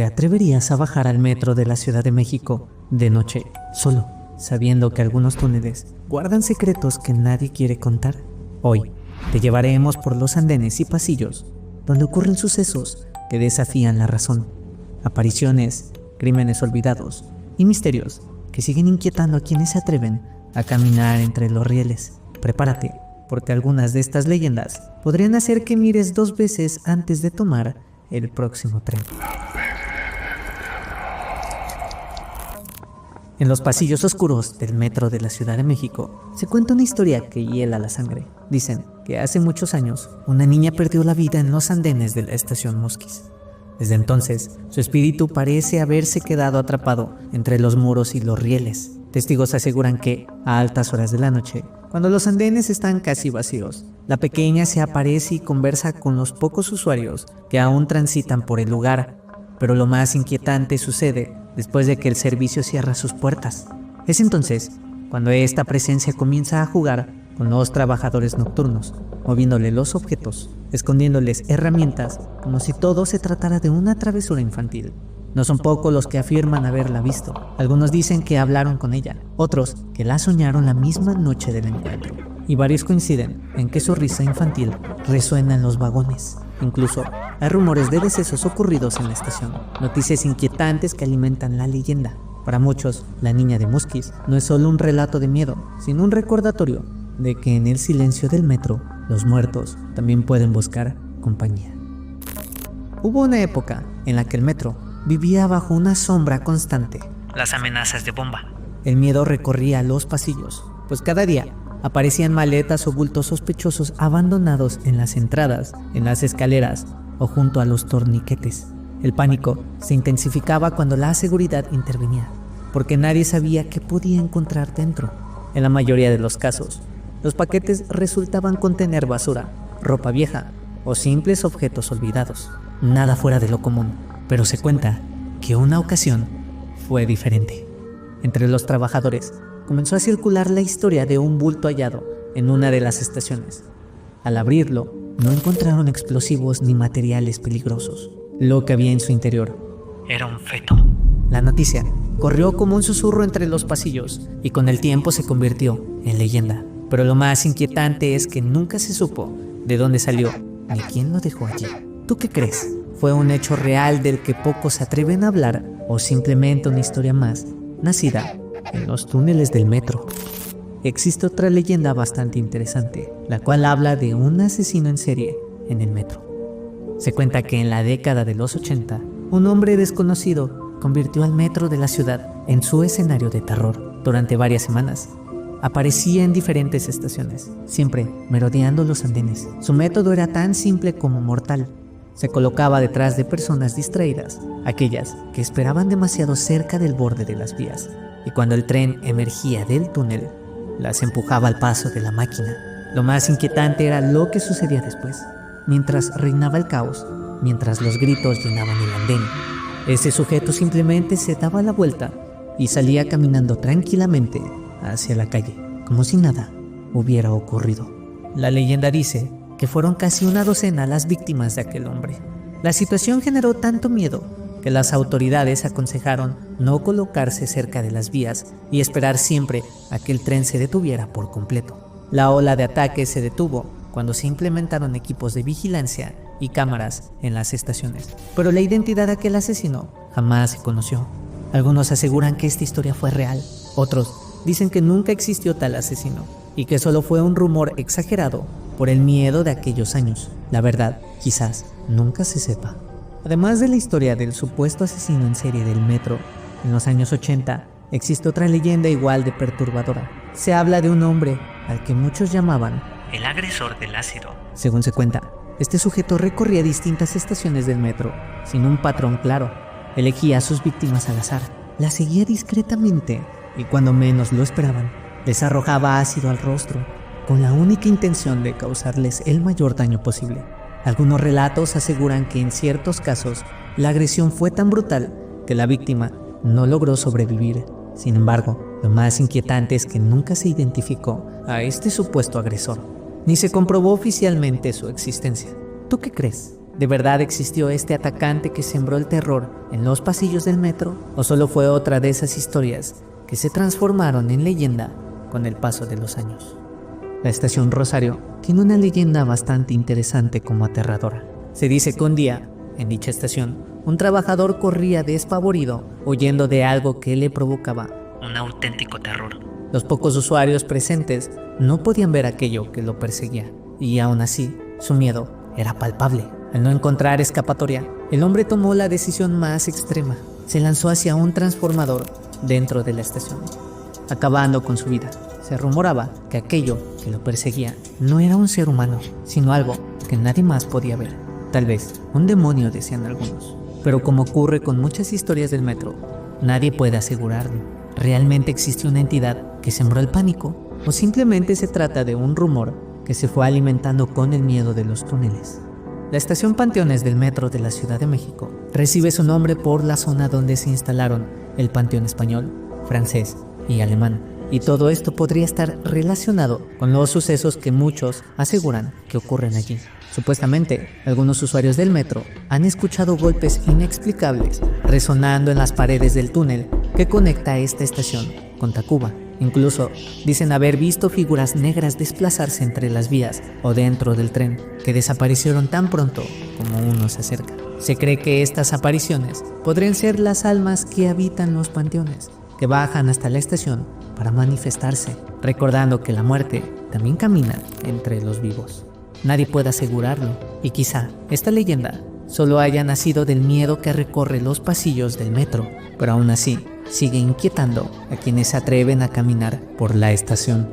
¿Te atreverías a bajar al metro de la Ciudad de México de noche, solo, sabiendo que algunos túneles guardan secretos que nadie quiere contar? Hoy te llevaremos por los andenes y pasillos donde ocurren sucesos que desafían la razón, apariciones, crímenes olvidados y misterios que siguen inquietando a quienes se atreven a caminar entre los rieles. Prepárate, porque algunas de estas leyendas podrían hacer que mires 2 veces antes de tomar el próximo tren. En los pasillos oscuros del metro de la Ciudad de México se cuenta una historia que hiela la sangre. Dicen que hace muchos años una niña perdió la vida en los andenes de la estación Musquis. Desde entonces, su espíritu parece haberse quedado atrapado entre los muros y los rieles. Testigos aseguran que, a altas horas de la noche, cuando los andenes están casi vacíos, la pequeña se aparece y conversa con los pocos usuarios que aún transitan por el lugar. Pero lo más inquietante sucede después de que el servicio cierra sus puertas. Es entonces cuando esta presencia comienza a jugar con los trabajadores nocturnos, moviéndole los objetos, escondiéndoles herramientas, como si todo se tratara de una travesura infantil. No son pocos los que afirman haberla visto. Algunos dicen que hablaron con ella, otros que la soñaron la misma noche del encuentro. Y varios coinciden en que su risa infantil resuena en los vagones. Incluso hay rumores de decesos ocurridos en la estación, noticias inquietantes que alimentan la leyenda. Para muchos, la niña de Musquis no es solo un relato de miedo, sino un recordatorio de que en el silencio del metro, los muertos también pueden buscar compañía. Hubo una época en la que el metro vivía bajo una sombra constante, las amenazas de bomba. El miedo recorría los pasillos, pues cada día aparecían maletas o bultos sospechosos abandonados en las entradas, en las escaleras o junto a los torniquetes. El pánico se intensificaba cuando la seguridad intervenía, porque nadie sabía qué podía encontrar dentro. En la mayoría de los casos, los paquetes resultaban contener basura, ropa vieja o simples objetos olvidados. Nada fuera de lo común, pero se cuenta que una ocasión fue diferente. Entre los trabajadores comenzó a circular la historia de un bulto hallado en una de las estaciones. Al abrirlo, no encontraron explosivos ni materiales peligrosos. Lo que había en su interior era un feto. La noticia corrió como un susurro entre los pasillos y con el tiempo se convirtió en leyenda. Pero lo más inquietante es que nunca se supo de dónde salió ni quién lo dejó allí. ¿Tú qué crees? ¿Fue un hecho real del que pocos se atreven a hablar o simplemente una historia más nacida en los túneles del metro? Existe otra leyenda bastante interesante, la cual habla de un asesino en serie en el metro. Se cuenta que en la década de los 80, un hombre desconocido convirtió al metro de la ciudad en su escenario de terror. Durante varias semanas, aparecía en diferentes estaciones, siempre merodeando los andenes. Su método era tan simple como mortal. Se colocaba detrás de personas distraídas, aquellas que esperaban demasiado cerca del borde de las vías, y cuando el tren emergía del túnel, las empujaba al paso de la máquina. Lo más inquietante era lo que sucedía después, mientras reinaba el caos, mientras los gritos llenaban el andén. Ese sujeto simplemente se daba la vuelta y salía caminando tranquilamente hacia la calle, como si nada hubiera ocurrido. La leyenda dice que fueron casi una docena las víctimas de aquel hombre. La situación generó tanto miedo que las autoridades aconsejaron no colocarse cerca de las vías y esperar siempre a que el tren se detuviera por completo. La ola de ataques se detuvo cuando se implementaron equipos de vigilancia y cámaras en las estaciones, pero la identidad de aquel asesino jamás se conoció. Algunos aseguran que esta historia fue real, otros dicen que nunca existió tal asesino y que solo fue un rumor exagerado por el miedo de aquellos años. La verdad, quizás nunca se sepa. Además de la historia del supuesto asesino en serie del metro, en los años 80 existe otra leyenda igual de perturbadora. Se habla de un hombre al que muchos llamaban el agresor del ácido. Según se cuenta, este sujeto recorría distintas estaciones del metro sin un patrón claro. Elegía a sus víctimas al azar, las seguía discretamente y cuando menos lo esperaban, les arrojaba ácido al rostro con la única intención de causarles el mayor daño posible. Algunos relatos aseguran que en ciertos casos la agresión fue tan brutal que la víctima no logró sobrevivir. Sin embargo, lo más inquietante es que nunca se identificó a este supuesto agresor, ni se comprobó oficialmente su existencia. ¿Tú qué crees? ¿De verdad existió este atacante que sembró el terror en los pasillos del metro? ¿O solo fue otra de esas historias que se transformaron en leyenda con el paso de los años? La estación Rosario tiene una leyenda bastante interesante como aterradora. Se dice que un día, en dicha estación, un trabajador corría despavorido huyendo de algo que le provocaba un auténtico terror. Los pocos usuarios presentes no podían ver aquello que lo perseguía, y aún así, su miedo era palpable. Al no encontrar escapatoria, el hombre tomó la decisión más extrema. Se lanzó hacia un transformador dentro de la estación, acabando con su vida. Se rumoraba que aquello que lo perseguía no era un ser humano, sino algo que nadie más podía ver. Tal vez un demonio, decían algunos. Pero como ocurre con muchas historias del metro, nadie puede asegurarlo. ¿Realmente existe una entidad que sembró el pánico? ¿O simplemente se trata de un rumor que se fue alimentando con el miedo de los túneles? La estación Panteones del metro de la Ciudad de México recibe su nombre por la zona donde se instalaron el panteón español, francés y alemán. Y todo esto podría estar relacionado con los sucesos que muchos aseguran que ocurren allí. Supuestamente, algunos usuarios del metro han escuchado golpes inexplicables resonando en las paredes del túnel que conecta esta estación con Tacuba. Incluso dicen haber visto figuras negras desplazarse entre las vías o dentro del tren, que desaparecieron tan pronto como uno se acerca. Se cree que estas apariciones podrían ser las almas que habitan los panteones, que bajan hasta la estación para manifestarse, recordando que la muerte también camina entre los vivos. Nadie puede asegurarlo, y quizá esta leyenda solo haya nacido del miedo que recorre los pasillos del metro, pero aún así sigue inquietando a quienes se atreven a caminar por la estación.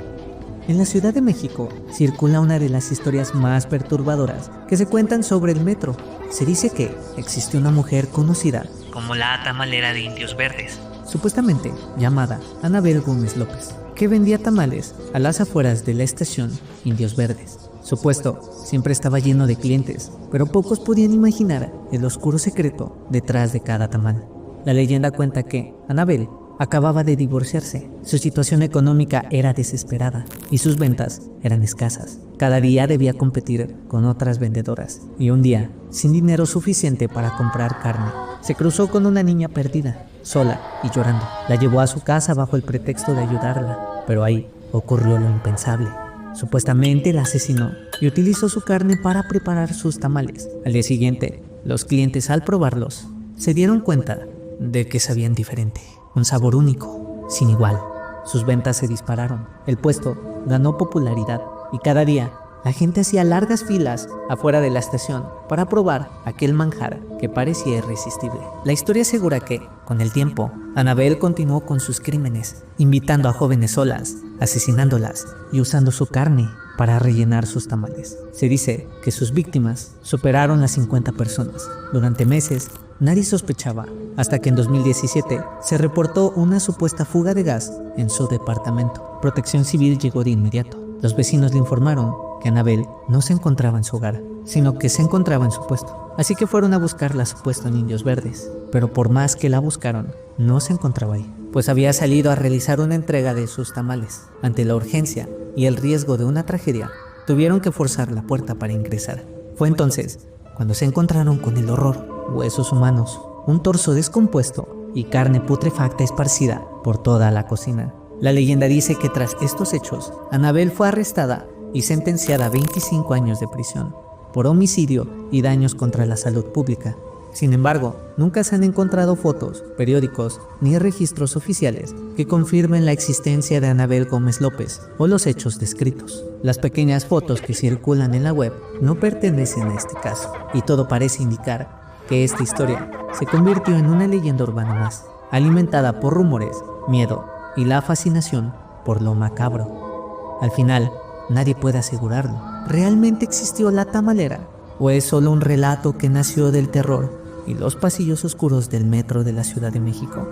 En la Ciudad de México circula una de las historias más perturbadoras que se cuentan sobre el metro. Se dice que existió una mujer conocida como la tamalera de Indios Verdes, supuestamente llamada Anabel Gómez López, que vendía tamales a las afueras de la estación Indios Verdes. Su puesto siempre estaba lleno de clientes, pero pocos podían imaginar el oscuro secreto detrás de cada tamal. La leyenda cuenta que Anabel acababa de divorciarse, su situación económica era desesperada y sus ventas eran escasas. Cada día debía competir con otras vendedoras y un día, sin dinero suficiente para comprar carne, se cruzó con una niña perdida, sola y llorando. La llevó a su casa bajo el pretexto de ayudarla, pero ahí ocurrió lo impensable. Supuestamente la asesinó y utilizó su carne para preparar sus tamales. Al día siguiente, los clientes al probarlos se dieron cuenta de que sabían diferente, un sabor único, sin igual. Sus ventas se dispararon, el puesto ganó popularidad y cada día la gente hacía largas filas afuera de la estación para probar aquel manjar que parecía irresistible. La historia asegura que, con el tiempo, Anabel continuó con sus crímenes, invitando a jóvenes solas, asesinándolas y usando su carne para rellenar sus tamales. Se dice que sus víctimas superaron las 50 personas. Durante meses, nadie sospechaba, hasta que en 2017 se reportó una supuesta fuga de gas en su departamento. Protección Civil llegó de inmediato. Los vecinos le informaron que Anabel no se encontraba en su hogar, sino que se encontraba en su puesto. Así que fueron a buscarla a su puesto en Indios Verdes, pero por más que la buscaron, no se encontraba ahí, pues había salido a realizar una entrega de sus tamales. Ante la urgencia y el riesgo de una tragedia, tuvieron que forzar la puerta para ingresar. Fue entonces cuando se encontraron con el horror: huesos humanos, un torso descompuesto y carne putrefacta esparcida por toda la cocina. La leyenda dice que tras estos hechos, Anabel fue arrestada y sentenciada a 25 años de prisión por homicidio y daños contra la salud pública. Sin embargo, nunca se han encontrado fotos, periódicos ni registros oficiales que confirmen la existencia de Anabel Gómez López o los hechos descritos. Las pequeñas fotos que circulan en la web no pertenecen a este caso, y todo parece indicar que esta historia se convirtió en una leyenda urbana más, alimentada por rumores, miedo y la fascinación por lo macabro. Al final, nadie puede asegurarlo. ¿Realmente existió la tamalera? ¿O es solo un relato que nació del terror y los pasillos oscuros del metro de la Ciudad de México?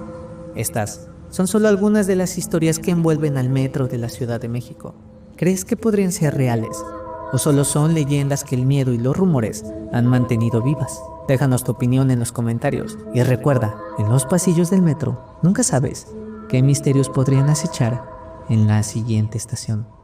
Estas son solo algunas de las historias que envuelven al metro de la Ciudad de México. ¿Crees que podrían ser reales? ¿O solo son leyendas que el miedo y los rumores han mantenido vivas? Déjanos tu opinión en los comentarios. Y recuerda, en los pasillos del metro, nunca sabes qué misterios podrían acechar en la siguiente estación.